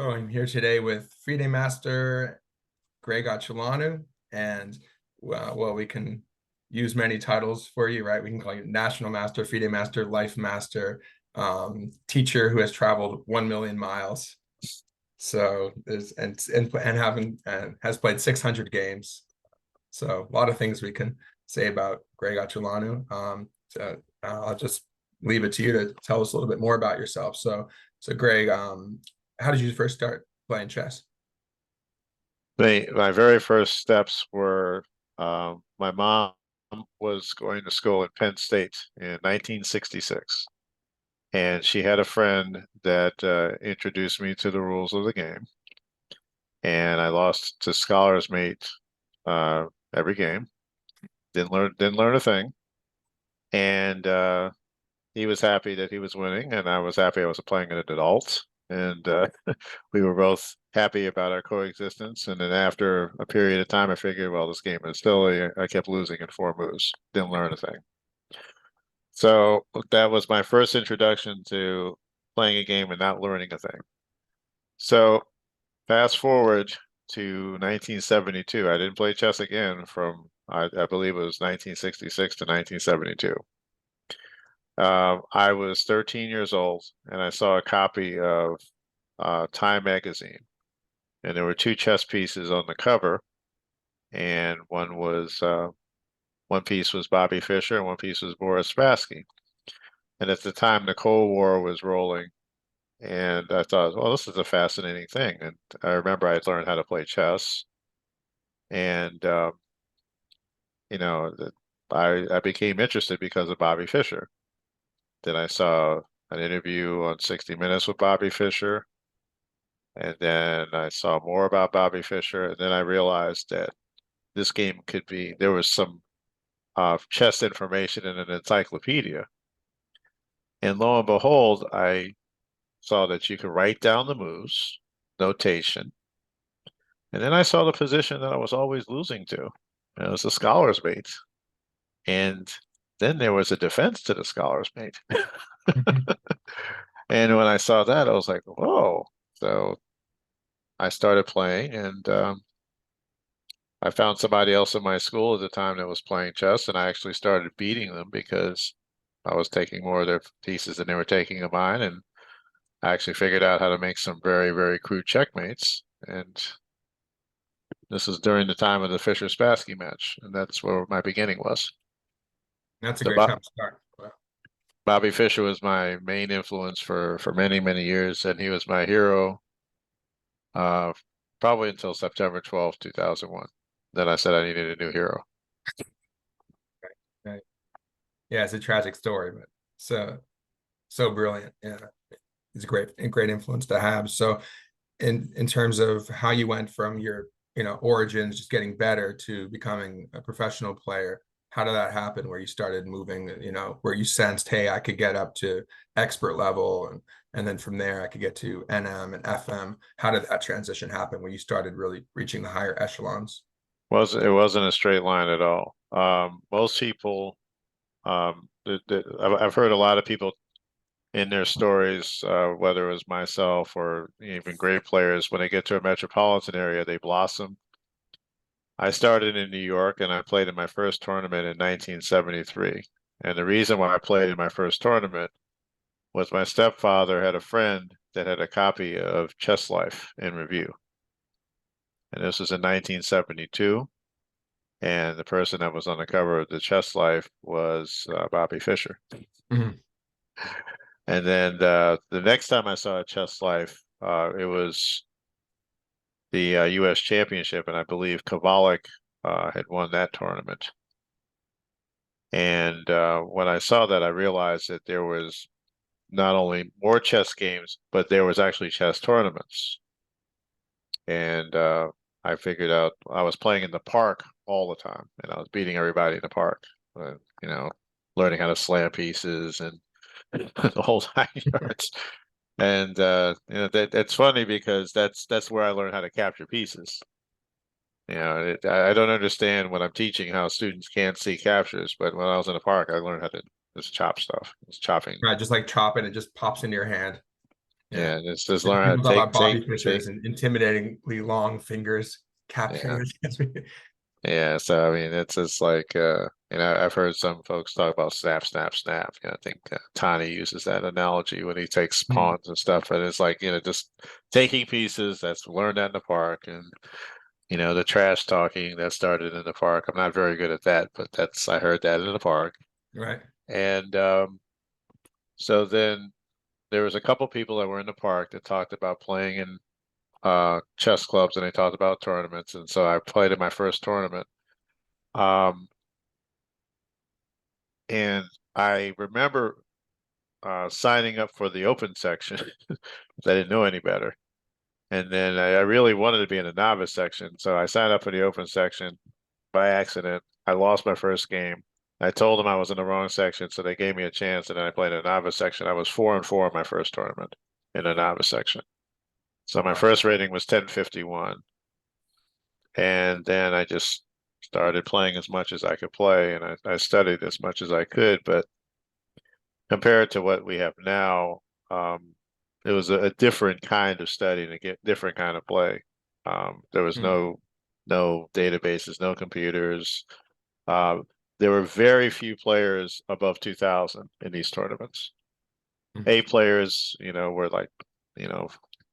Hello, I'm here today with FIDE Master Greg Acholonu, and well, we can use many titles for you, right? We can call you National Master, FIDE Master, Life Master, teacher who has traveled 1 million miles. So there's and having has played 600 games. So a lot of things we can say about Greg Acholonu. I'll just leave it to you to tell us a little bit more about yourself. So Greg, how did you first start playing chess? My very first steps were my mom was going to school at Penn State in 1966, and she had a friend that introduced me to the rules of the game, and I lost to Scholar's Mate every game. Didn't learn a thing, and he was happy that he was winning, and I was happy I was playing an adult, and we were both happy about our coexistence. And then after a period of time, I figured, well, this game is silly. I kept losing in 4 moves, didn't learn a thing. So that was my first introduction to playing a game and not learning a thing. So fast forward to 1972, I didn't play chess again from I believe it was 1966 to 1972. I was 13 years old, and I saw a copy of Time magazine, and there were two chess pieces on the cover, and one piece was Bobby Fischer, and one piece was Boris Spassky. And at the time, the Cold War was rolling, and I thought, well, this is a fascinating thing. And I remember I had learned how to play chess, and you know, I became interested because of Bobby Fischer. Then I saw an interview on 60 Minutes with Bobby Fischer, and then I saw more about Bobby Fischer, and then I realized that this game could be, there was some chess information in an encyclopedia. And lo and behold, I saw that you could write down the moves, notation, and then I saw the position that I was always losing to. And it was the Scholar's Mate. And then there was a defense to the Scholar's Mate. And when I saw that, I was like, whoa. So I started playing, and I found somebody else in my school at the time that was playing chess, and I actually started beating them because I was taking more of their pieces than they were taking of mine, and I actually figured out how to make some very, very crude checkmates. And this was during the time of the Fischer-Spassky match, and that's where my beginning was. That's a So great time to start. Bobby Fischer was my main influence for many, many years, and he was my hero uh, probably until September 12th, 2001. Then I said I needed a new hero. Right. Yeah, it's a tragic story, but so brilliant. Yeah, it's a great influence to have. So, in terms of how you went from your origins, just getting better, to becoming a professional player, how did that happen? Where you started moving, where you sensed, hey, I could get up to expert level, and then from there I could get to NM and FM. How did that transition happen when you started really reaching the higher echelons? It wasn't a straight line at all. Most people, I've heard a lot of people in their stories, whether it was myself or even great players, when they get to a metropolitan area, they blossom. I started in New York, and I played in my first tournament in 1973. And the reason why I played in my first tournament was my stepfather had a friend that had a copy of Chess Life in review. And this was in 1972. And the person that was on the cover of the Chess Life was Bobby Fischer. Mhm. And then the next time I saw a Chess Life, it was the U.S. Championship, and I believe Kovalik had won that tournament. And when I saw that, I realized that there was not only more chess games, but there was actually chess tournaments. And I figured out I was playing in the park all the time, and I was beating everybody in the park. You know, learning how to slam pieces and the whole 9 yards. And that's funny because that's where I learned how to capture pieces. I don't understand when I'm teaching how students can't see captures, but when I was in the park, I learned how to just chop stuff. Just chopping. Right, just like chop it, it just pops into your hand. Yeah. Yeah, just learn how to People talk about Bobby take. Fischer's and intimidatingly long fingers Yeah. capturing it. Yeah, so I mean, it's just like I've heard some folks talk about snap, snap, snap. I think Tani uses that analogy when he takes Hmm. pawns and stuff, and it's like just taking pieces. That's learned that in the park, and the trash talking that started in the park. I'm not very good at that, but I heard that in the park, Right. and so then there was a couple people that were in the park that talked about playing in chess clubs, and they talked about tournaments, and so I played in my first tournament. Um, And I remember signing up for the open section because I didn't know any better. And then I really wanted to be in the novice section. So I signed up for the open section by accident. I lost my first game. I told them I was in the wrong section, so they gave me a chance. And then I played in the novice section. I was 4-4 in my first tournament in the novice section. So my Wow. first rating was 1051. And then I just started playing as much as I could play. And I studied as much as I could. But compared to what we have now, it was a different kind of study and a different kind of play. There was Hmm. no databases, no computers. Uh, there were very few players above 2000 in these tournaments. Hmm. A players, were like,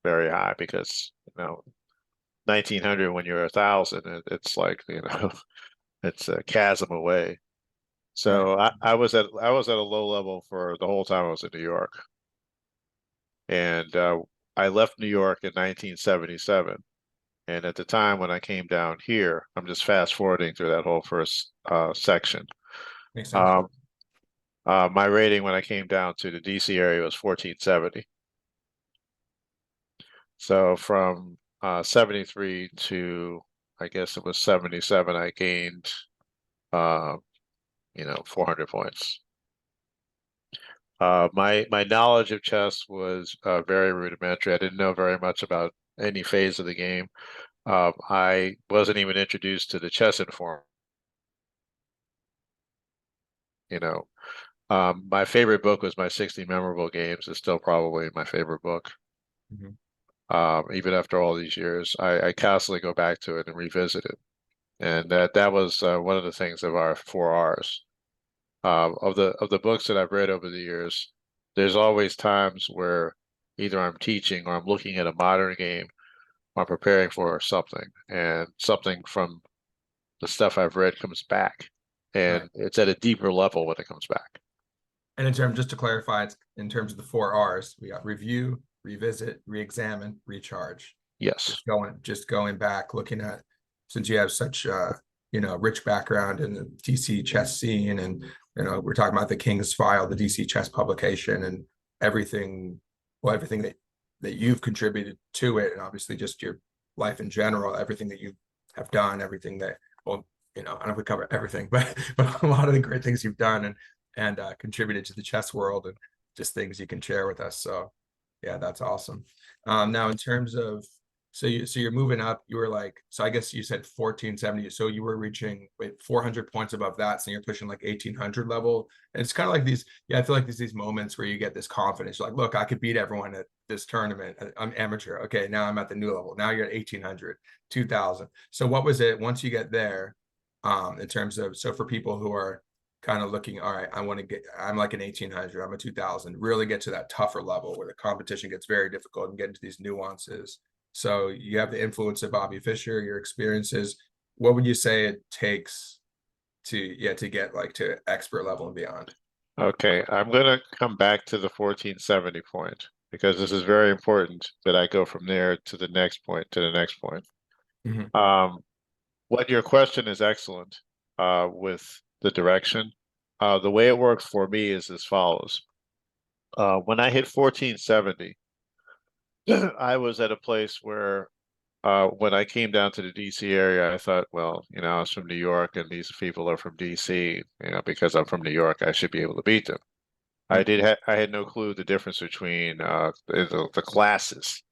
very high because 1900 when you're 1000, it's like it's a chasm away. Right. So I was at a low level for the whole time I was in New York. And I left New York in 1977. And at the time when I came down here, I'm just fast forwarding through that whole first section. Makes sense. Um, my rating when I came down to the DC area was 1470. So from 73 to I guess it was 77, I gained, uh, 400 points. My knowledge of chess was very rudimentary. I didn't know very much about any phase of the game. I wasn't even introduced to the chess informer. You know, my favorite book was My 60 Memorable Games. It's still probably my favorite book. Mhm. Even after all these years, I constantly go back to it and revisit it. And that was one of the things of our 4 Rs. Of the books that I've read over the years, there's always times where either I'm teaching or I'm looking at a modern game or I'm preparing for something, and something from the stuff I've read comes back, Right. and it's at a deeper level when it comes back. And in terms, just to clarify, it's in terms of the 4 R's, we got review, revisit, re-examine, recharge. Yes. Just going back, looking at, since you have such rich background in the DC chess scene, and we're talking about the King's File, the DC chess publication, and everything, well, everything that you've contributed to it, and obviously just your life in general, everything that you have done, everything that, well, I don't know if we cover everything, but a lot of the great things you've done and contributed to the chess world, and just things you can share with us. So yeah, that's awesome. Now in terms of, so you're moving up, you were like, so I guess you said 1470, so you were reaching 400 points above that, so you're pushing like 1800 level. And it's kind of like these, yeah, I feel like there's these moments where you get this confidence. You're like, look, I could beat everyone at this tournament. I'm amateur. Okay, now I'm at the new level. Now you're at 1800, 2000. So what was it once you get there, in terms of, so for people who are kind of looking, all right, I'm like an 1800, I'm a 2000, really get to that tougher level where the competition gets very difficult and get into these nuances. So you have the influence of Bobby Fischer, your experiences. What would you say it takes to get like to expert level and beyond? Okay, I'm going to come back to the 1470 point because this is very important that I go from there to the next point to the next point. Mhm. Um, what your question is excellent with the direction. The way it works for me is as follows. When I hit 1470, I was at a place where when I came down to the DC area, I thought, well, I was from New York and these people are from DC, because I'm from New York, I should be able to beat them. I had no clue the difference between the classes.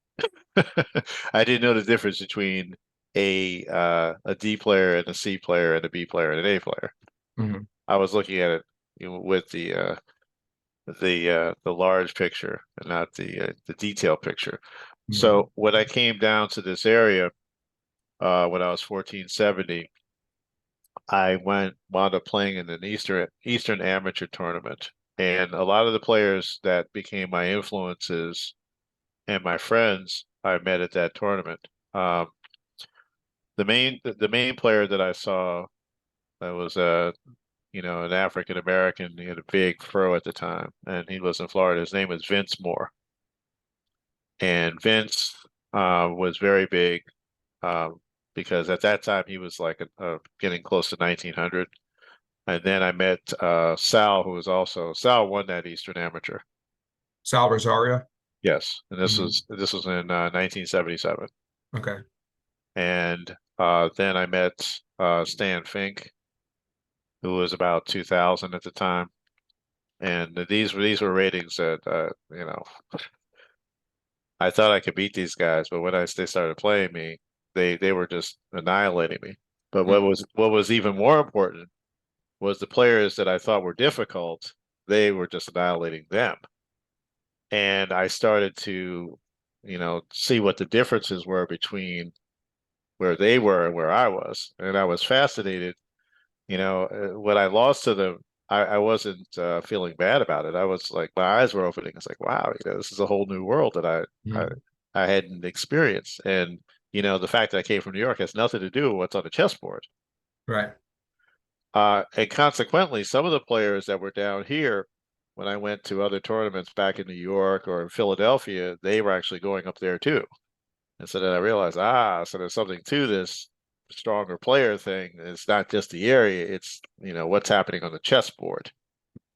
I didn't know the difference between a D player and a C player and a B player and an A player. Mhm. I was looking at it with the large picture and not the detailed picture. Mhm. So when I came down to this area when I was 1470, I wound up playing in an Eastern amateur tournament. And a lot of the players that became my influences and my friends I met at that tournament. The main player that I saw that was an African American. He had a big fro at the time, and he was in Florida. His name was Vince Moore, and Vince was very big um, because at that time he was like getting close to 1900. And then I met Sal, who was also Sal won that Eastern Amateur. Sal Rosario. Yes, and this Mhm. was this was in 1977. Okay. And then I met Stan Fink, who was about 2000 at the time. And these were ratings that I thought I could beat these guys, but when they started playing me, they were just annihilating me. But what Mhm. was even more important was the players that I thought were difficult, they were just annihilating them. And I started to, see what the differences were between where they were and where I was. And I was fascinated. When I lost to them, I wasn't feeling bad about it. I was like, my eyes were opening. It's like, wow, this is a whole new world that I Mhm. I hadn't experienced. And the fact that I came from New York has nothing to do with what's on the chessboard. Right. And consequently, some of the players that were down here, when I went to other tournaments back in New York or in Philadelphia, they were actually going up there too. And so then I realized, so there's something to this stronger player thing. It's not just the area, it's, what's happening on the chessboard.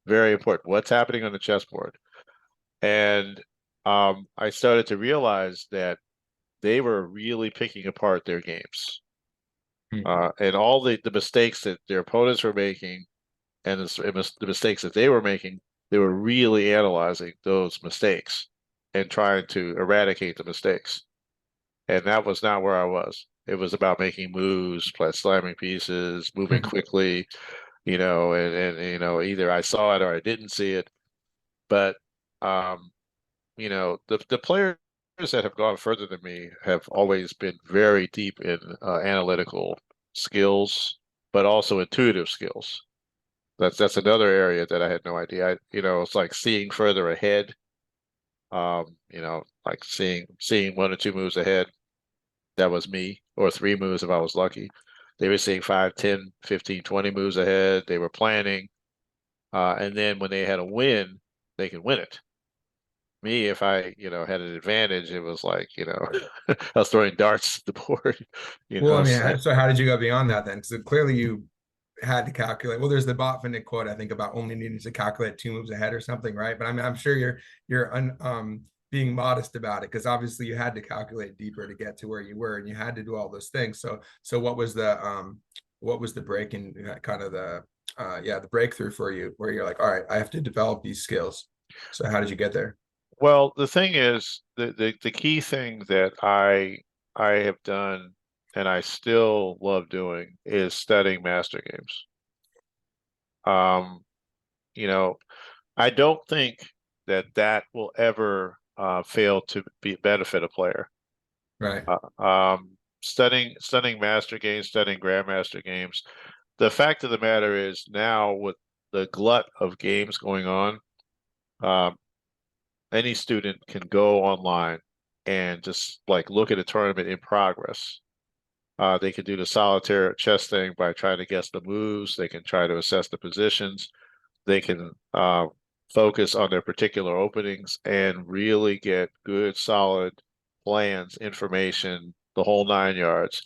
Very important. What's happening on the chessboard. And I started to realize that they were really picking apart their games. Mhm. And all the mistakes that their opponents were making and the mistakes that they were making, they were really analyzing those mistakes and trying to eradicate the mistakes. And that was not where I was. It was about making moves, slamming pieces, moving Mhm. quickly, and either I saw it or I didn't see it. But um, the players that have gone further than me have always been very deep in analytical skills, but also intuitive skills. That's another area that I had no idea. It's like seeing further ahead. Like seeing one or two moves ahead. That was me, or three moves if I was lucky. They were seeing 5, 10, 15, 20 moves ahead. They were planning. And then when they had a win, they could win it. Me, if I, had an advantage, it was like, I was throwing darts at the board, Well, I mean, so so how did you go beyond that then? Because clearly you had to calculate. Well, there's the Botvinnik quote, I think, about only needing to calculate two moves ahead or something, right? But I'm sure you're being modest about it because obviously you had to calculate deeper to get to where you were, and you had to do all those things. So what was the break in kind of the breakthrough for you where you're like, all right, I have to develop these skills. So how did you get there? well, the thing is, the key thing that I have done and I still love doing is studying master games. Um, you know, I don't think that will ever fail to benefit a player. Right. Studying master games, studying grandmaster games. The fact of the matter is now with the glut of games going on, um, any student can go online and just like look at a tournament in progress. They can do the solitaire chess thing by trying to guess the moves. They can try to assess the positions. They can focus on their particular openings and really get good, solid plans, information, the whole 9 yards.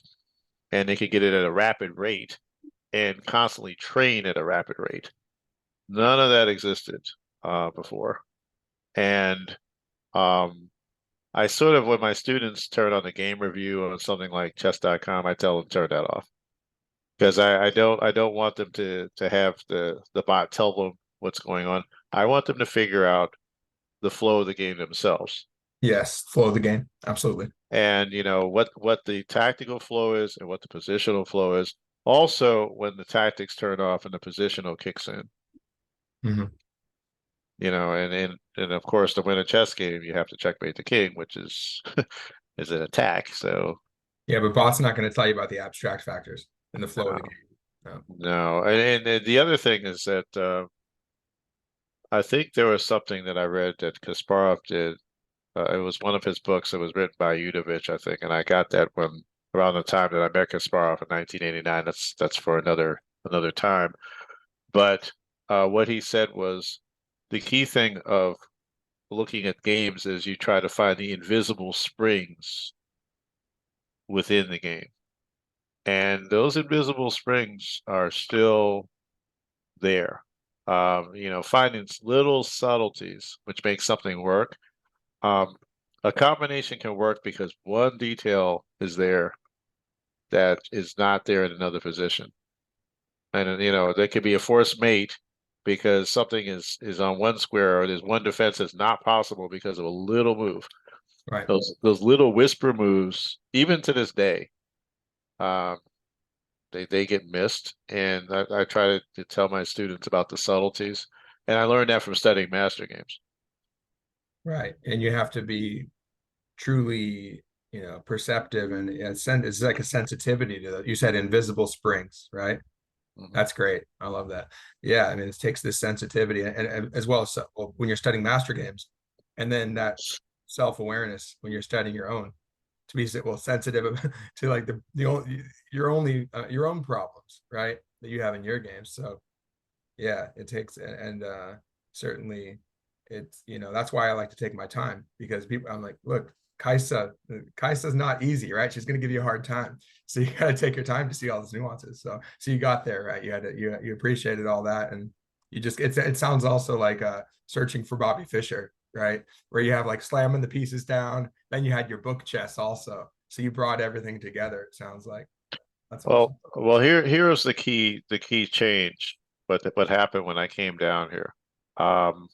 And they can get it at a rapid rate and constantly train at a rapid rate. None of that existed before. And um, I sort of, when my students turn on the game review on something like chess.com, I tell them turn that off because I don't want them to have the bot tell them what's going on. I want them to figure out the flow of the game themselves. Yes, flow of the game. Absolutely. And what the tactical flow is and what the positional flow is. Also, when the tactics turn off and the positional kicks in. Mhm. and of course to win a chess game you have to checkmate the king, which is is an attack. So Yeah, but bot's not going to tell you about the abstract factors in the flow of the no, game. No. no. And the other thing is that I think there was something that I read that Kasparov did. It was one of his books that was written by Udovich, I think, and I got that when around the time that I met Kasparov in 1989. That's for another time. But what he said was the key thing of looking at games is you try to find the invisible springs within the game. And those invisible springs are still there. Finding little subtleties which make something work. A combination can work because one detail is there that is not there in another position. And there could be a forced mate because something is on one square, or there's one defense that's not possible because of a little move. Right. Those little whisper moves, even to this day, um, they get missed. And I try to tell my students about the subtleties, and I learned that from studying master games. Right. And you have to be truly, perceptive, and it's like a sensitivity to that. You said invisible springs, right? Mhm. That's great. I love that. Yeah, I mean, it takes this sensitivity, and as well as when you're studying master games, and then that self-awareness when you're studying your own, to be sensitive to like your own problems, right? That you have in your games. So yeah, it takes, and certainly it's, that's why I like to take my time, because I'm like, look, Kaisa's not easy, right? She's going to give you a hard time. So you got to take your time to see all those nuances. So you got there, right? You appreciated all that. And it sounds also like searching for Bobby Fischer, right? Where you have like slamming the pieces down. Then you had your book chess also. So you brought everything together, it sounds like. That's awesome. Well, here's the key change. What happened when I came down here? Um,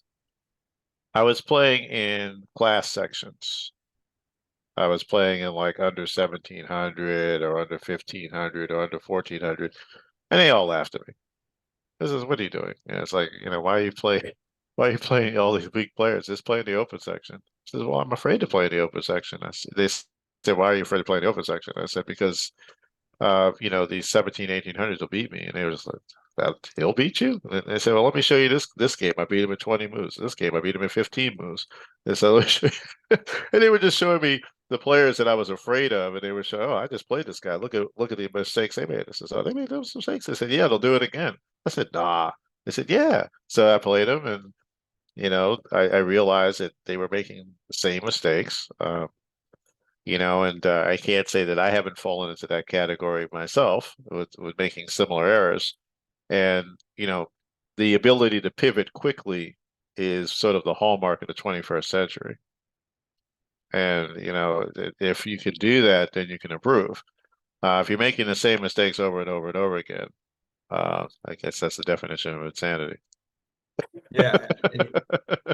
I was playing in class sections. I was playing in like under 1700 or under 1500 or under 1400, and they all laughed at me. This is what are you doing? And it's like, why are you playing all these weak players? Just play in the open section. I said, well, I'm afraid to play in the open section. They said, why are you afraid to play in the open section? I said, because these 1800s will beat me. And they were just like, that he'll beat you? And they said, well, let me show you this game. I beat him in 20 moves. This game, I beat him in 15 moves. And so let me show you. And they were just showing me the players that I was afraid of, and they were showing, oh, I just played this guy. Look at the mistakes they made. I said, oh, they made those mistakes. They said, yeah, they'll do it again. I said, nah. They said, yeah. So I played them, and I realized that they were making the same mistakes. And I can't say that I haven't fallen into that category myself with making similar errors. And, the ability to pivot quickly is sort of the hallmark of the 21st century. And, if you can do that, then you can improve. If you're making the same mistakes over and over and over again, I guess that's the definition of insanity. Yeah.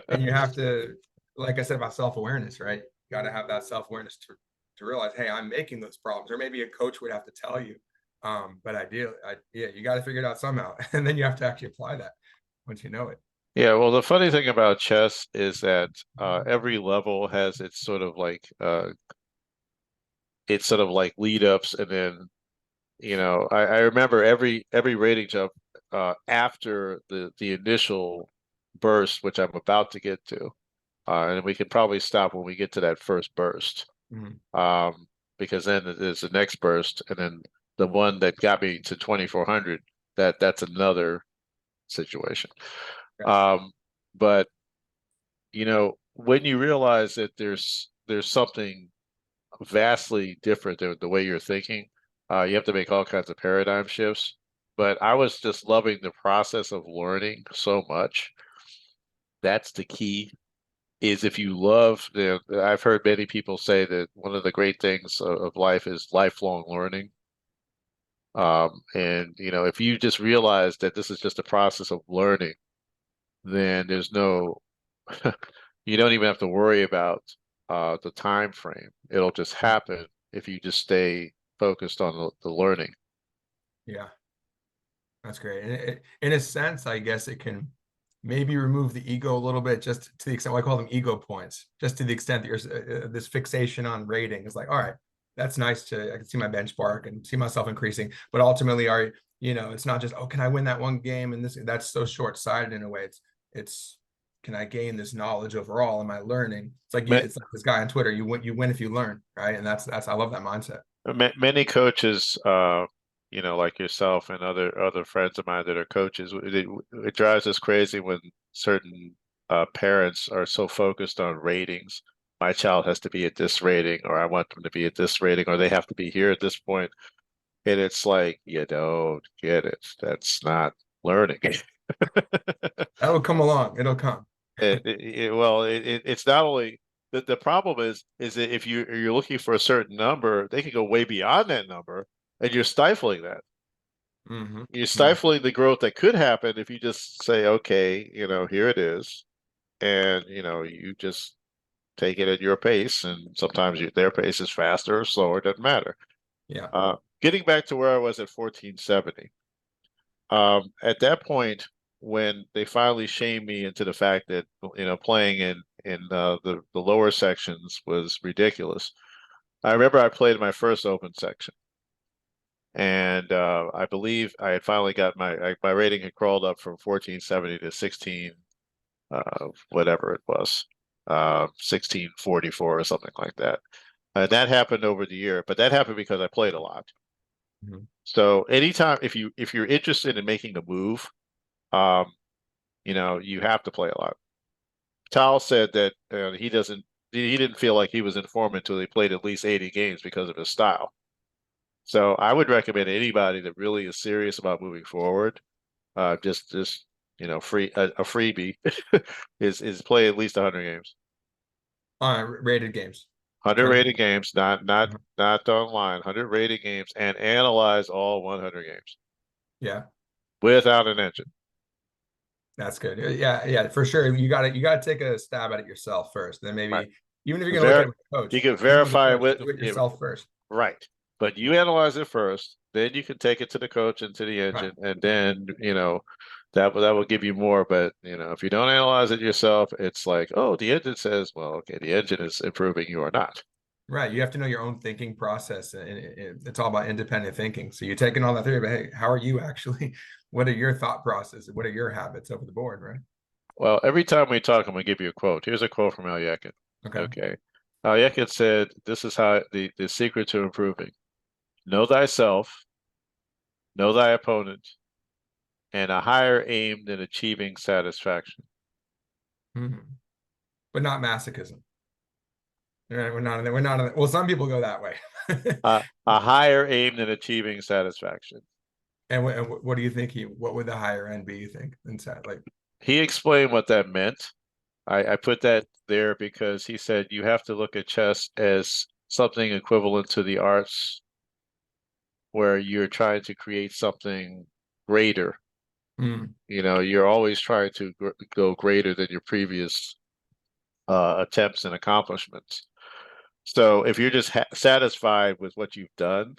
And you have to, like I said about self-awareness, right? You got to have that self-awareness to realize, hey, I'm making those problems, or maybe a coach would have to tell you. But ideally, yeah, you got to figure it out somehow, and then you have to actually apply that once you know it. Yeah, well, the funny thing about chess is that every level has its sort of like lead ups, and then I remember every rating jump after the initial burst, which I'm about to get to, and we can probably stop when we get to that first burst, Mhm. because then there's the next burst, and then the one that got me to 2400. That's another situation. Yeah. Um, but when you realize that there's something vastly different than the way you're thinking, you have to make all kinds of paradigm shifts. But I was just loving the process of learning so much. That's the key. Is if you love, I've heard many people say that one of the great things of life is lifelong learning. And if you just realize that this is just a process of learning, then there's no you don't even have to worry about the time frame. It'll just happen if you just stay focused on the learning. Yeah, that's great. And in a sense, I guess it can maybe remove the ego a little bit, just to the extent, well, I call them ego points, just to the extent that you're this fixation on rating is like, all right, that's nice I can see my benchmark and see myself increasing, but ultimately, it's not just, oh, can I win that one game? And that's so short-sighted in a way. It's can I gain this knowledge overall? Am I learning? It's like this guy on Twitter, you win if you learn, right? And that's I love that mindset. Many coaches, like yourself and other friends of mine that are coaches, it drives us crazy when certain parents are so focused on ratings. My child has to be at this rating, or I want them to be at this rating, or they have to be here at this point. And it's like, you don't get it. That's not learning. That'll come along. It'll come. It's not only the problem is that if you're looking for a certain number, they can go way beyond that number, and you're stifling that. Mm-hmm. You're stifling the growth that could happen if you just say, okay, here it is, and you just take it at your pace, and sometimes their pace is faster or slower, doesn't matter. Yeah. Getting back to where I was at 1470, at that point, when they finally shamed me into the fact that playing in the lower sections was ridiculous. I remember I played my first open section, and I believe I had finally got my rating had crawled up from 1470 to 16, whatever it was, 1644 or something like that. That happened over the year, but that happened because I played a lot. Mm-hmm. So anytime if you're interested in making a move, um, you have to play a lot. Tal said that he didn't feel like he was informed until he played at least 80 games because of his style. So I would recommend anybody that really is serious about moving forward, just free a freebie is play at least 100 games. Rated games. 100 Turn. rated games, not online, 100 rated games, and analyze all 100 games Yeah. without an engine. That's good. Yeah, for sure. You gotta take a stab at it yourself first. Then Right. maybe even if you're gonna look at it with a You coach, can verify with do it yourself first. right. But you analyze it first, then you can take it to the coach and to the Right. engine, and then that will give you more. But if you don't analyze it yourself, it's like, oh, the engine says, well, okay, the engine is improving, you are not. Right. You have to know your own thinking process, and it's all about independent thinking. So you're taking all that theory, but hey, how are you actually? What are your thought processes? What are your habits over the board, right? Well, every time we talk, I'm going to give you a quote. Here's a quote from Al. Okay. Okay. Al said, this is how the secret to improving. Know thyself, know thy opponent, and a higher aim than achieving satisfaction. Mm-hmm. But not masochism. We're not. Well, some people go that way. A higher aim than achieving satisfaction. And what do you think what would the higher end be, you think, inside? Like, He explained what that meant. I put that there because he said you have to look at chess as something equivalent to the arts, where you're trying to create something greater. You're always trying to go greater than your previous attempts and accomplishments. So if you're just satisfied with what you've done,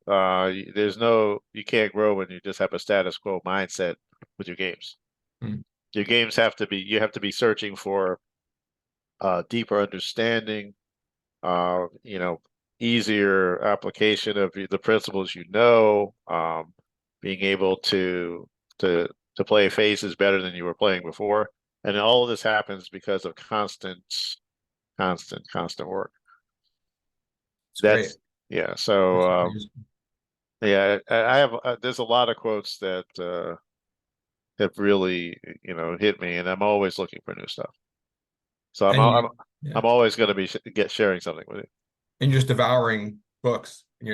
you can't grow when you just have a status quo mindset with your games. Your games you have to be searching for deeper understanding, easier application of the principles, being able to play phases better than you were playing before. And all of this happens because of constant work. it's great. Yeah. So, yeah, I have, there's a lot of quotes that have really, hit me, and I'm always looking for new stuff. So I'm always going to be sharing something with you. And you're just devouring books. I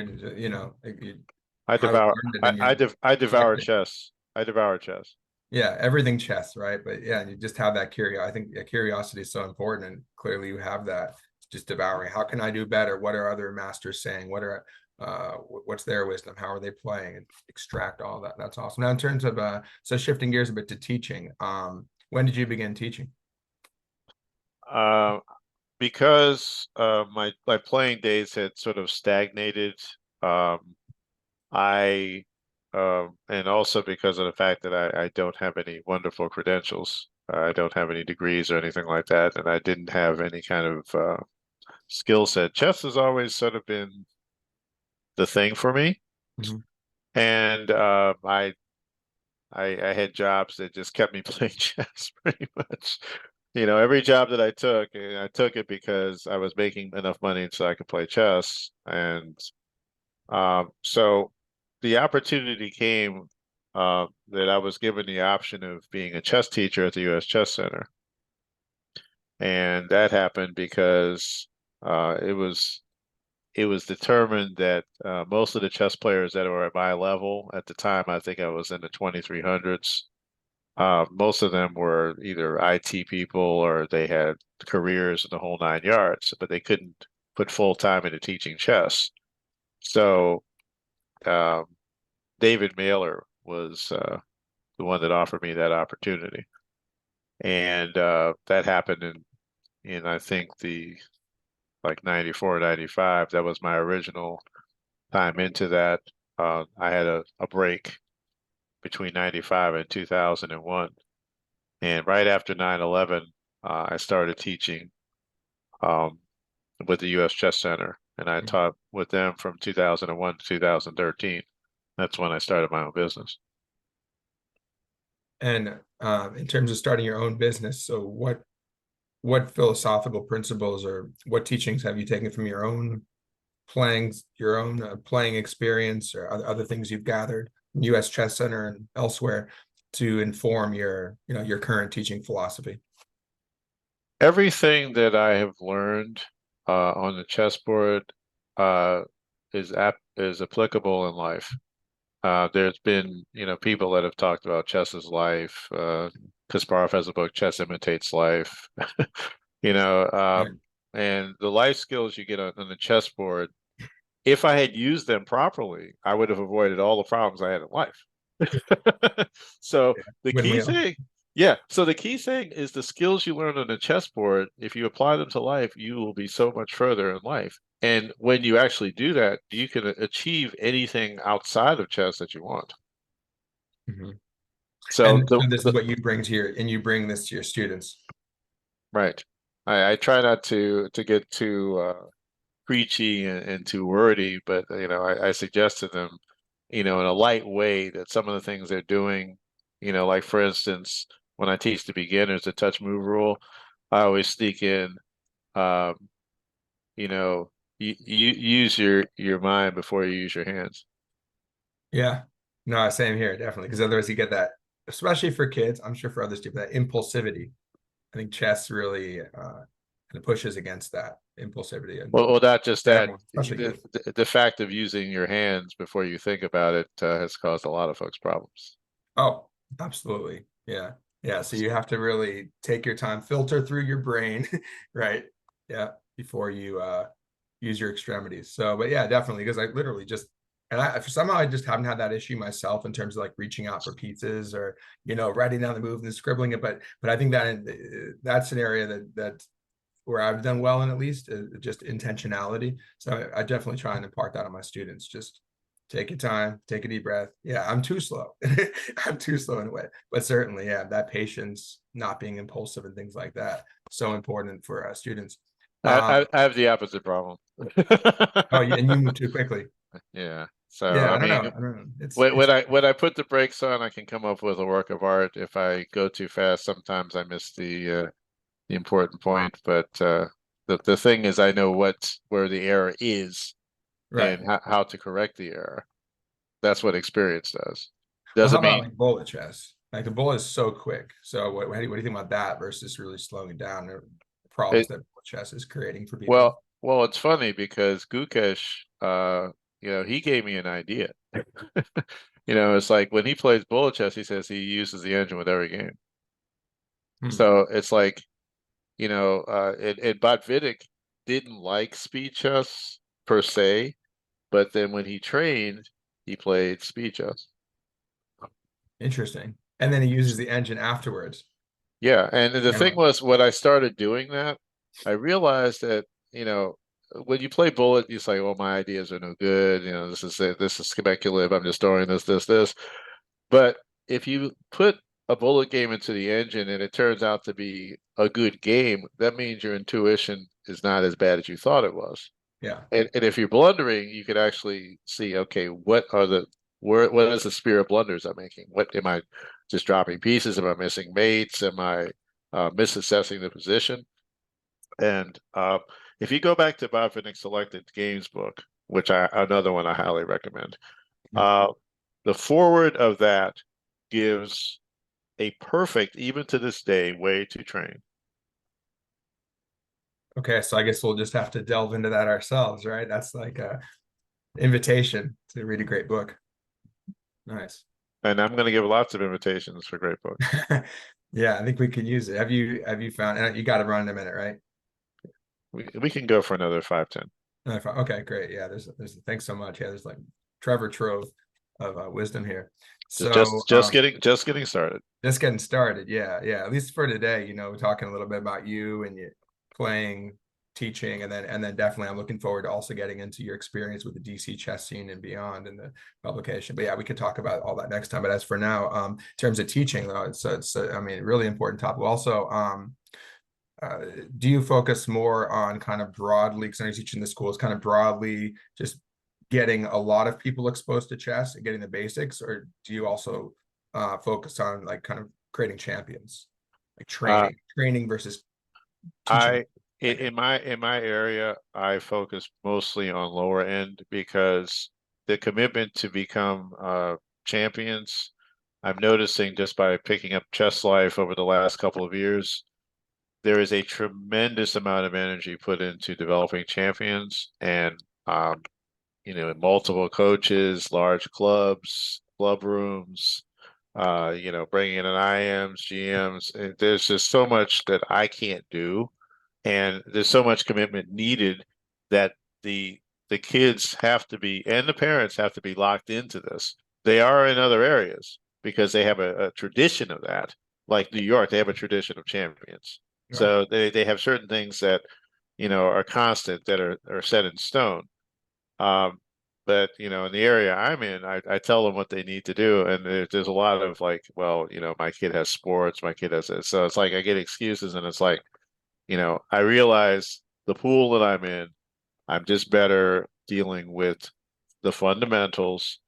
how to devour learn it I devour chess. I devour chess. Yeah, everything chess, right? But yeah, you just have that curiosity. I think curiosity is so important, and clearly you have that. It's just devouring. How can I do better? What are other masters saying? What's their wisdom? How are they playing? And extract all that. That's awesome. Now, in terms of so shifting gears a bit to teaching, when did you begin teaching? Because my playing days had sort of stagnated. I and also because of the fact that I don't have any wonderful credentials. I don't have any degrees or anything like that, and I didn't have any kind of skill set. Chess has always sort of been the thing for me, Mhm. and I had jobs that just kept me playing chess pretty much. Every job that I took it because I was making enough money so I could play chess. And so the opportunity came that I was given the option of being a chess teacher at the U.S. Chess Center. And that happened because it was determined that most of the chess players that were at my level at the time, I think I was in the 2300s. Most of them were either IT people or they had careers in the whole 9 yards, but they couldn't put full time into teaching chess. So um, David Mailer was the one that offered me that opportunity, and that happened in I think the like 94, 95. That was my original time into that. I had a break between 95 and 2001. And right after 9/11, I started teaching um, with the U.S. Chess Center, and I taught with them from 2001 to 2013. That's when I started my own business. And in terms of starting your own business, so what philosophical principles or what teachings have you taken from your own playing experience, or other things you've gathered from U.S. Chess Center and elsewhere to inform your current teaching philosophy? Everything that I have learned on the chessboard uh, is applicable in life. There's been, people that have talked about chess as life. Kasparov has a book, Chess Imitates Life. You know, Right. and the life skills you get on the chessboard, if I had used them properly, I would have avoided all the problems I had in life. So Yeah. the When key we all, thing, yeah. So the key thing is the skills you learn on the chessboard. If you apply them to life, you will be so much further in life. And when you actually do that, you can achieve anything outside of chess that you want. Mhm. So And so this is what you bring and you bring this to your students. right. I try not to get too preachy and too wordy, but I suggest to them, in a light way that some of the things they're doing, like for instance, when I teach the beginners the touch move rule, I always sneak in, um, you use your mind before you use your hands. Yeah. No, same here, definitely. Because otherwise you get that, especially for kids, I'm sure for others too, that impulsivity. I think chess really kind of pushes against that impulsivity and Well, not just that, everyone, especially the, youth. the fact of using your hands before you think about it has caused a lot of folks problems. Oh, absolutely. Yeah. Yeah. So you have to really take your time, filter through your brain, right? Yeah, before you use your extremities. So, but yeah, definitely, because I literally just and I somehow I just haven't had that issue myself in terms of like reaching out for pieces or writing down the move and scribbling it. But I think that's an area that where I've done well in, at least just intentionality. So I definitely try and impart that on my students. Just take your time, take a deep breath. Yeah, I'm too slow. I'm too slow in a way, but certainly, yeah, that patience, not being impulsive, and things like that, so important for students. I, Um, I, I have the opposite problem. oh, and you move too quickly. Yeah. So Yeah, I I don't mean, know. I don't know. when It's when I when I put the brakes on, I can come up with a work of art. If I go too fast, sometimes I miss the important point. But the thing is, I know where the error is right. and how to correct the error. That's what experience does. Well, how Doesn't about mean like bullet chess? Like the bullet is so quick. So what do you think about that versus really slowing down the problems it. that bullet chess is creating for people? Well, it's funny because Gukesh, he gave me an idea. It's like when he plays bullet chess, he says he uses the engine with every game. Hmm. So it's like, and Botvinnik didn't like speed chess per se, but then when he trained, he played speed chess. Interesting. And then he uses the engine afterwards. Yeah, and the Kind of thing like, was, when I started doing that, I realized that, you know, when you play bullet, you say, "Well, my ideas are no good. You know, this is speculative. I'm just throwing this." But if you put a bullet game into the engine and it turns out to be a good game, that means your intuition is not as bad as you thought it was. Yeah. And if you're blundering, you could actually see, okay, what is the spear of blunders I'm making? What am I just dropping pieces? Am I missing mates? Am I misassessing the position? And if you go back to Bob Finnick's Selected Games book, which another one I highly recommend, Mhm. uh, the forward of that gives a perfect, even to this day, way to train. Okay, so I guess we'll just have to delve into that ourselves, right? That's like a invitation to read a great book. Nice. And I'm going to give lots of invitations for great books. Yeah, I think we could use it. Have you found, and you got to run in a minute, right? We can go for another 5-10. Okay, great. Yeah, there's thanks so much. Yeah, there's like Trevor Trove of wisdom here. So Just getting started. just getting started. Yeah, yeah. At least for today, we're talking a little bit about you and you playing, teaching, and then definitely I'm looking forward to also getting into your experience with the DC chess scene and beyond in the publication. But yeah, we could talk about all that next time. But as for now, in terms of teaching, though, it's I mean, really important topic. Also, uh, do you focus more on kind of broadly, because I know you're teaching the schools, kind of broadly just getting a lot of people exposed to chess and getting the basics, or do you also focus on like kind of creating champions, like Uh, training versus teaching? I in my area, I focus mostly on lower end because the commitment to become champions, I'm noticing just by picking up Chess Life over the last couple of years, there is a tremendous amount of energy put into developing champions and um, multiple coaches, large clubs, club rooms, bringing in an IMs, GMs. There's just so much that I can't do, and there's so much commitment needed that the the kids have to be and the parents have to be locked into this. They are in other areas because they have a tradition of that. Like New York, they have a tradition of champions. Right. So they have certain things that, are constant that are set in stone. Um, but in the area I'm in, I tell them what they need to do, and there's a lot of like, well, my kid has sports, my kid has this, so it's like I get excuses, and it's like, I realize the pool that I'm in, I'm just better dealing with the fundamentals,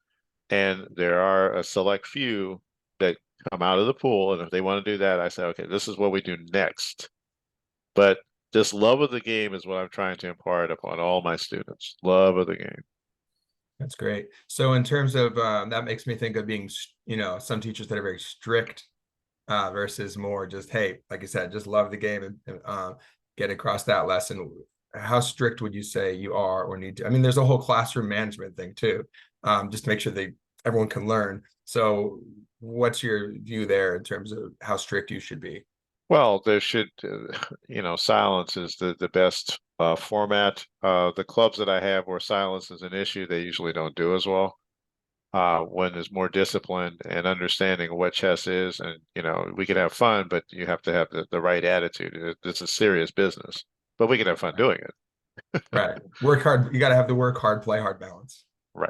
and there are a select few that come out of the pool, and if they want to do that, I say, okay, this is what we do next. But this love of the game is what I'm trying to impart upon all my students. Love of the game. That's great. So in terms of that makes me think of being, some teachers that are very strict versus more just, hey, like you said, just love the game and get across that lesson. How strict would you say you are or need to? I mean, there's a whole classroom management thing too, just to make sure everyone can learn. So what's your view there in terms of how strict you should be? Well, there should, silence is the best format. The clubs that I have where silence is an issue, they usually don't do as well. When there's more discipline and understanding of what chess is, and we can have fun, but you have to have the right attitude. It's a serious business, but we can have fun doing it. Right. Work hard. You got to have the work hard, play hard balance. Right.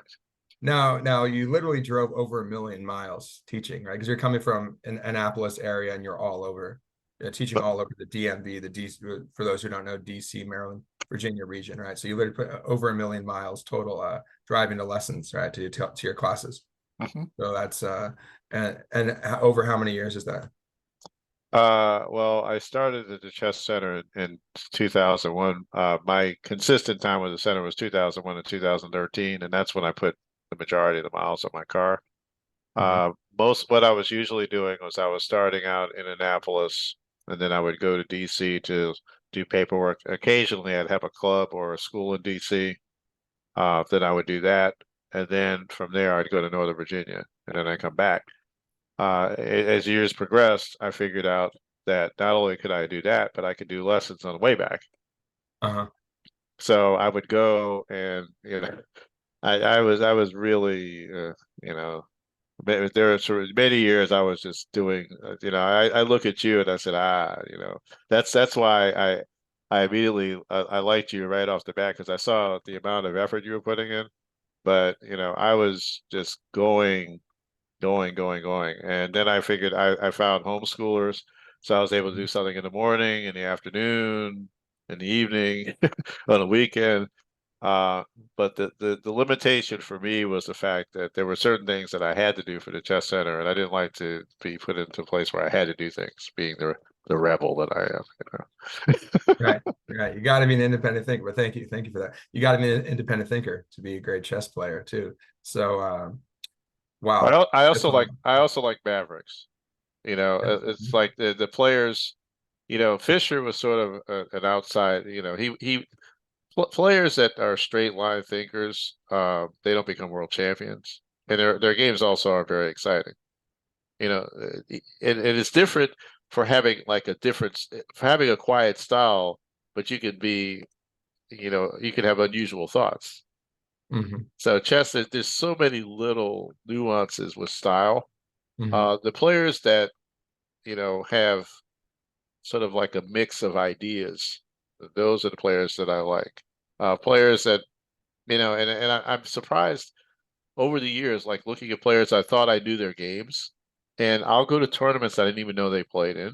Now you literally drove over 1 million miles teaching, right? Because you're coming from an Annapolis area and you're all over, teaching But all over the DMV, the DC, for those who don't know, DC, Maryland, Virginia region, right? So you literally put over 1 million miles total driving to lessons, right, to your classes. mhm. So that's and over how many years is that? Well, I started at the chess center in 2001. My consistent time with the center was 2001 to 2013, and that's when I put the majority of the miles on my car. Mhm. Most what I was usually doing was I was starting out in Annapolis, and then I would go to DC to do paperwork. Occasionally, I'd have a club or a school in DC. Then I would do that, and then from there, I'd go to Northern Virginia, and then I come back. As years progressed, I figured out that not only could I do that, but I could do lessons on the way back. Uh-huh. So I would go and I was really there are sort of many years I was just doing I look at you and I said that's why I immediately I liked you right off the bat because I saw the amount of effort you were putting in. But I was just going. And then I figured I found homeschoolers. So I was able to do something in the morning, in the afternoon, in the evening, on the weekend. Uh, but the limitation for me was the fact that there were certain things that I had to do for the chess center, and I didn't like to be put into a place where I had to do things, being the rebel that I am. Right, right. You got to be an independent thinker. But thank you for that. You got to be an independent thinker to be a great chess player too. So, But wow. I also like Mavericks. It's like the players. Fisher was sort of an outside. Players that are straight line thinkers, they don't become world champions, and their games also are very exciting. And it's different for having like for having a quiet style, but you can be, you can have unusual thoughts. Mhm, So chess, there's so many little nuances with style. mhm, The players that have sort of like a mix of ideas, those are the players that I like. Players that I'm surprised over the years, like looking at players, I thought I knew their games, and I'll go to tournaments I didn't even know they played in,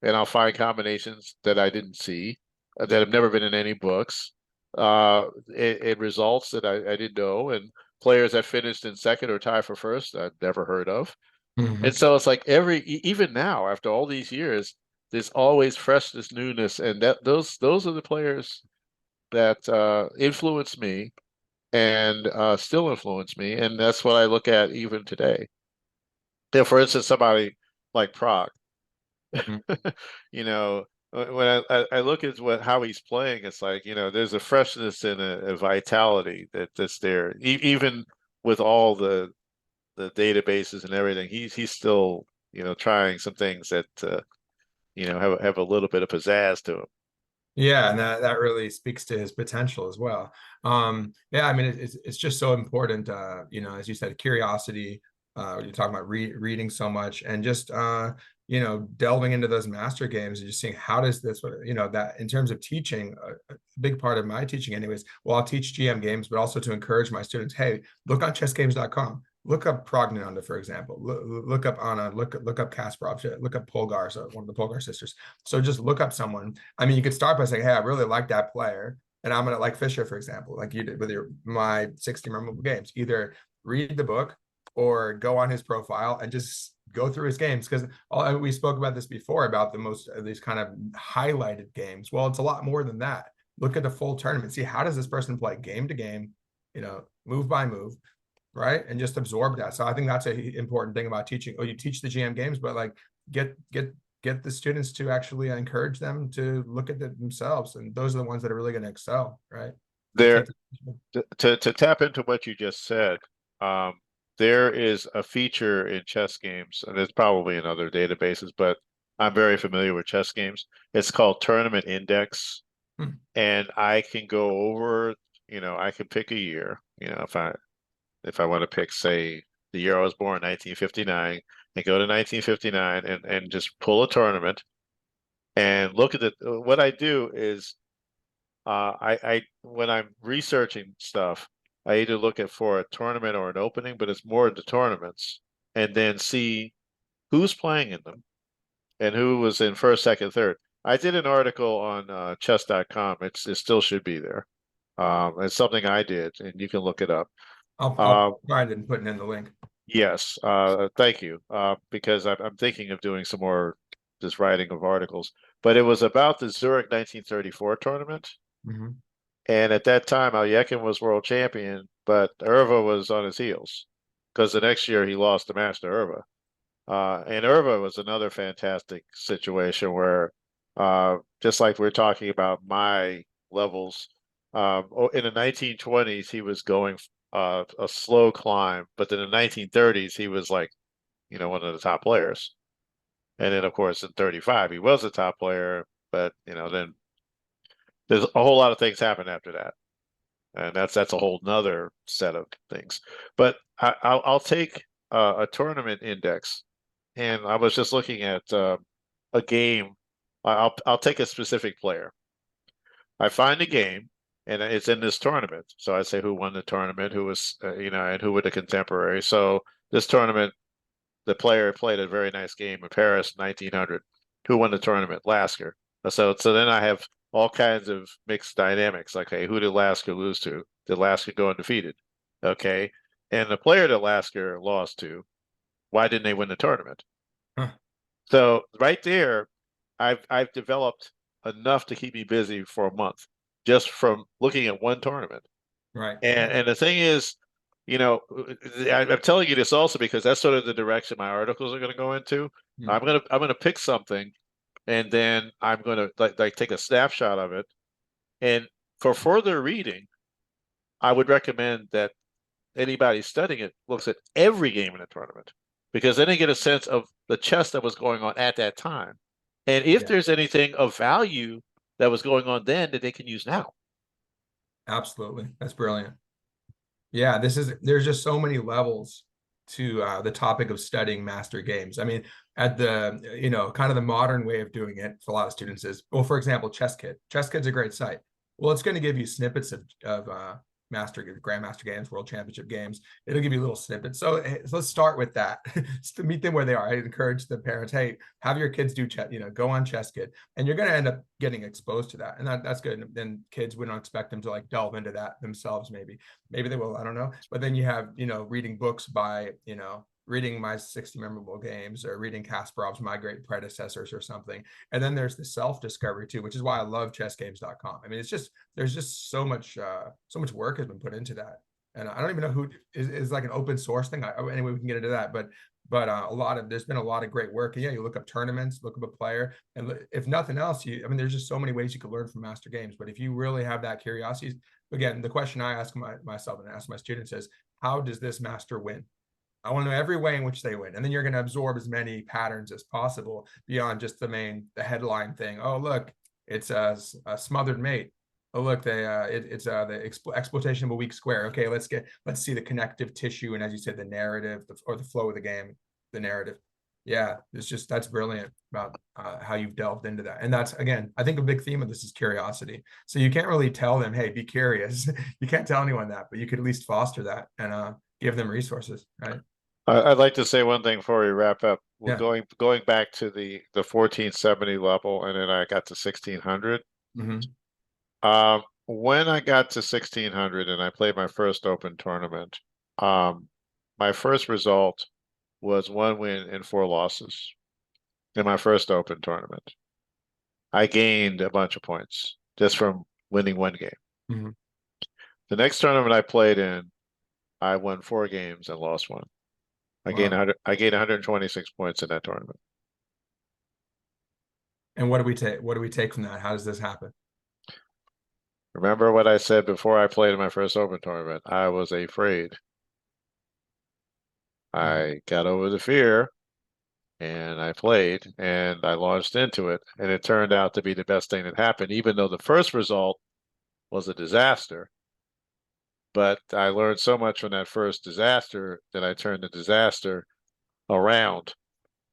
and I'll find combinations that I didn't see, that have never been in any books, it results that I didn't know, and players that finished in second or tie for first I'd never heard of. And mhm. so it's like even now, after all these years, there's always freshness, newness, and those are the players that influence me and still influence me, and that's what I look at even today. For instance, somebody like Prague, Mhm. when I look at how he's playing, it's like, there's a freshness and a vitality that's there. Even with all the databases and everything, he's still, trying some things that have a little bit of pizzazz to him. Yeah, and that really speaks to his potential as well. Yeah, I mean, it's just so important. As you said, curiosity. You're talking about reading so much, and just delving into those master games and just seeing how does this, that in terms of teaching, a big part of my teaching, anyways. Well, I'll teach GM games, but also to encourage my students. Hey, look on chessgames.com. Look up Prognananda, for example. Look up Anna. Look up Kasparov. Look up Polgar, so one of the Polgar sisters. So just look up someone. I mean, you could start by saying, "Hey, I really like that player," and I'm gonna like Fisher, for example, like you did with my 60 memorable games. Either read the book or go on his profile and just go through his games because we spoke about this before about these kind of highlighted games. Well, it's a lot more than that. Look at the full tournament. See how does this person play game to game, move by move, right? And just absorb that. So I think that's a important thing about teaching. Oh, you teach the GM games, but like get the students to actually encourage them to look at it themselves, and those are the ones that are really going to excel, right? So There, take to tap into what you just said, um, there is a feature in chess games, and it's probably in other databases, but I'm very familiar with chess games. It's called Tournament Index, Hmm. and I can go over, I can pick a year, if I want to pick, say, the year I was born, 1959, and go to 1959 and just pull a tournament and look at it. What I do is I when I'm researching stuff, I either look at for a tournament or an opening, but it's more the tournaments, and then see who's playing in them and who was in first, second, third. I did an article on chess.com. It still should be there. It's something I did, and you can look it up. I'll Um, find it and put it in the link. yes, thank you. Because I'm thinking of doing some more just writing of articles. But it was about the Zurich 1934 tournament. Mhm. And at that time, Alyekin was world champion, but Irva was on his heels because the next year he lost to Master Irva. And Irva was another fantastic situation where, just like we're talking about my levels, in the 1920s, he was going a slow climb, but in the 1930s, he was like, one of the top players. And then, of course, in 35, he was a top player, but, then there's a whole lot of things happened after that. And that's a whole nother set of things. But I'll take a tournament index, and I was just looking at a game. I'll take a specific player, I find a game, and it's in this tournament. So I say who won the tournament, who was, and who were the contemporaries. So this tournament, the player played a very nice game in Paris, 1900. Who won the tournament? Lasker. So then I have all kinds of mixed dynamics. Like, hey, who did Lasker lose to? Did Lasker go undefeated? Okay. And the player that Lasker lost to, why didn't they win the tournament? Huh. So right there, I've developed enough to keep me busy for a month just from looking at one tournament. Right. And the thing is, I'm telling you this also because that's sort of the direction my articles are going to go into. Mm. I'm gonna pick something, and then I'm going to like take a snapshot of it. And for further reading, I would recommend that anybody studying it looks at every game in the tournament because then they get a sense of the chess that was going on at that time. And if Yeah, there's anything of value that was going on then that they can use now. absolutely. That's brilliant. Yeah, there's just so many levels to the topic of studying master games. I mean, at the, kind of the modern way of doing it for a lot of students is, well, for example, ChessKid. ChessKid's a great site. Well, it's going to give you snippets of grandmaster games, world championship games. It'll give you little snippets. So, so let's start with that to meet them where they are. I encourage the parents, hey, have your kids do chess, go on ChessKid, and you're going to end up getting exposed to that, and that's good. And then kids, we don't expect them to like delve into that themselves. Maybe they will, I don't know. But then you have, reading books by, reading my 60 memorable games or reading Kasparov's My Great Predecessors or something. And then there's the self-discovery too, which is why I love chessgames.com. I mean, there's just so much work has been put into that. And I don't even know who is like an open source thing. Anyway, we can get into that, but there's been a lot of great work. And yeah, you look up tournaments, look up a player, and if nothing else, there's just so many ways you could learn from master games. But if you really have that curiosity, again, the question I ask myself and ask my students is, how does this master win? I want to know every way in which they win. And then you're going to absorb as many patterns as possible beyond just the headline thing. Oh, look, it's a smothered mate. Oh, look, it's the exploitation of a weak square. Okay, let's see the connective tissue. And as you said, the narrative or the flow of the game, the narrative. Yeah, that's brilliant about how you've delved into that. And that's, again, I think a big theme of this is curiosity. So you can't really tell them, hey, be curious. You can't tell anyone that, but you could at least foster that and give them resources, right? I'd like to say one thing before we wrap up. We're Yeah. going back to the 1470 level, and then I got to 1600. Mm-hmm. When I got to 1600 and I played my first open tournament, my first result was 1 win and 4 losses in my first open tournament. I gained a bunch of points just from winning one game. Mm-hmm. The next tournament I played in, I won 4 games and lost one. I gained Wow. 100, I gained 126 points in that tournament. And what do we take? What do we take from that? How does this happen? Remember what I said before I played in my first open tournament? I was afraid. Mm-hmm. I got over the fear and I played and I launched into it. And it turned out to be the best thing that happened, even though the first result was a disaster. But I learned so much from that first disaster that I turned the disaster around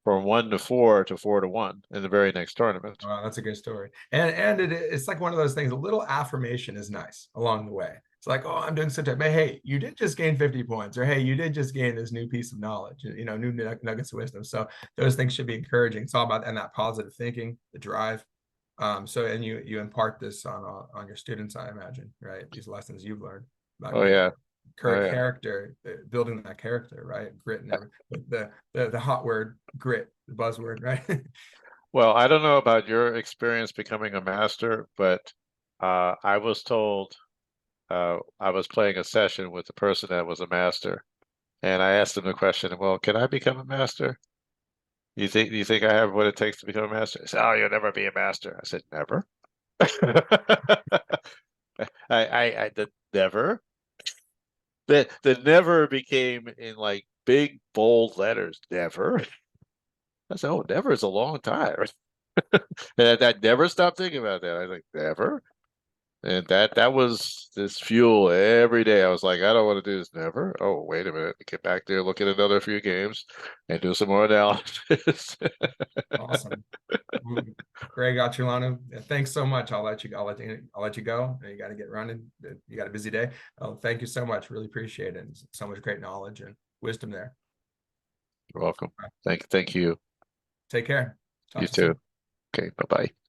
from 1 to 4 to 4 to 1 in the very next tournament. Wow, that's a good story. And it's like one of those things. A little affirmation is nice along the way. It's like, oh, I'm doing such a, but hey, you did just gain 50 points, or hey, you did just gain this new piece of knowledge, new nuggets of wisdom. So those things should be encouraging. It's all about and that positive thinking, the drive. So and you impart this on your students, I imagine, right? These lessons you've learned about Oh yeah. Oh yeah. character, building that character, right? Grit and everything. The hot word, grit, the buzzword, right? Well, I don't know about your experience becoming a master, but I was told I was playing a session with the person that was a master, and I asked him the question, "Well, can I become a master? You think I have what it takes to become a master?" He said, "Oh, you'll never be a master." I said, "Never." I the never the never became in like big bold letters. Never. I said, "Oh, never is a long time." And I never stopped thinking about that. I was like, never. And that was this fuel every day. I was like, I don't want to do this never. Oh, wait a minute. Get back there, look at another few games and do some more analysis. Awesome. Greg Acholonu, thanks so much. I'll let you go. I'll let you go. You got to get running. You got a busy day. Oh, thank you so much. Really appreciate it. And so much great knowledge and wisdom there. You're welcome. Thank you. Take care. Talk You to you soon. too. Okay, bye-bye.